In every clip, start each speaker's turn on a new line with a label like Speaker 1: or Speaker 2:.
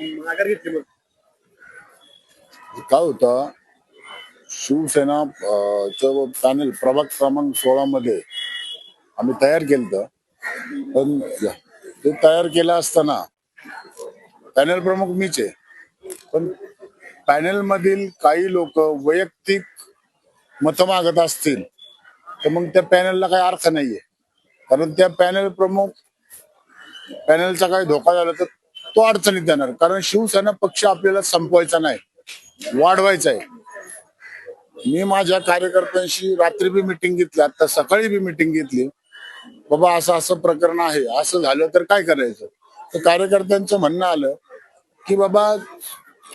Speaker 1: माघार घेतली मग.
Speaker 2: काय होतं शिवसेना पॅनल प्रभाग क्रमांक 16 मध्ये आम्ही तयार केलं. पण ते तयार केलं असताना पॅनल प्रमुख मीच आहे. पण पॅनल मधील काही लोक वैयक्तिक मतं मागत असतील तर मग त्या पॅनलला काही अर्थ नाहीये. कारण त्या पॅनलचा काही धोका झाला तर तो अडचणीत जाणार. कारण शिवसेना पक्ष आपल्याला संपवायचा नाही, वाढवायचा आहे. मी माझ्या कार्यकर्त्यांशी रात्री बी मिटिंग घेतली, आता सकाळी बी मिटिंग घेतली. बाबा असं असं प्रकरण आहे, असं झालं तर काय करायचं. तर कार्यकर्त्यांचं म्हणणं आलं की बाबा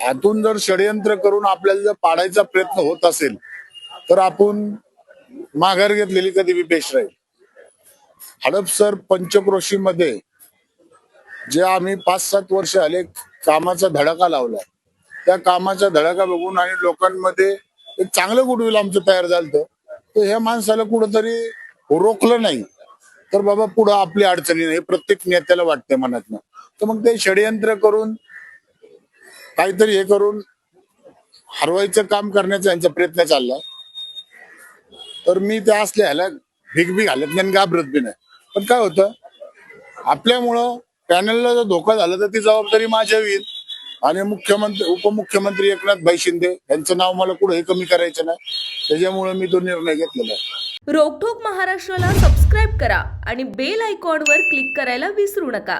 Speaker 2: आतून जर षडयंत्र करून आपल्याला जर पाडायचा प्रयत्न होत असेल तर आपण माघार घेतलेली कधी बी बेस्ट राहील. हडपसर पंचक्रोशी मध्ये जे आम्ही 5-7 वर्ष आले कामाचा धडाका लावलाय, त्या कामाचा धडाका बघून आणि लोकांमध्ये एक चांगलं गुडविल आमचं तयार झालं. तर ह्या माणसाला कुठंतरी रोखलं नाही तर बाबा पुढं आपली अडचणी नाही, प्रत्येक नेत्याला वाटते मनातनं. तर मग ते षडयंत्र करून काहीतरी हे करून हरवायचं काम करण्याचा यांचा प्रयत्न चालला. तर मी त्या असल्या ह्याला भीक बी घालत नाही, घाबरत बी नाही. पण काय होतं आपल्यामुळं पॅनलला जर धोका झाला तर ती जबाबदारी माझ्या होईल. आणि उपमुख्यमंत्री एकनाथ शिंदे यांचं नाव मला कुठेही कमी करायचं नाही. त्याच्यामुळे मी तो निर्णय घेतलेला आहे.
Speaker 3: रोकठोक महाराष्ट्राला सबस्क्राईब करा आणि बेल आयकॉनवर क्लिक करायला विसरू नका.